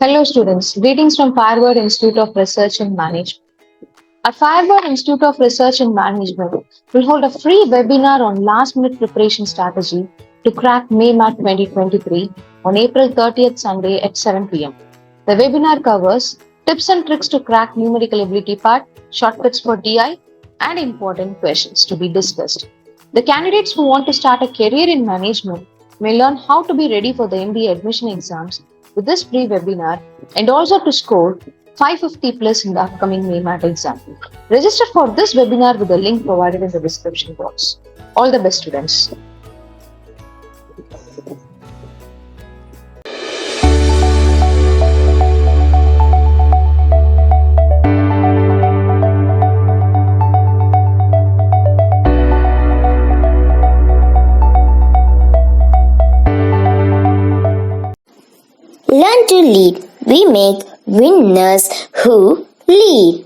Hello students, greetings from Firebird Institute of Research and Management. At Firebird Institute of Research and Management will hold a free webinar on last-minute preparation strategy to crack MAT 2023 on April 30th Sunday at 7 p.m. The webinar covers tips and tricks to crack numerical ability part, shortcuts for DI, and important questions to be discussed. The candidates who want to start a career in management may learn how to be ready for the MBA admission exams with this free webinar and also to score 550 plus in the upcoming MAT exam. Register for this webinar with the link provided in the description box. All the best, students. Learn to lead. We make winners who lead.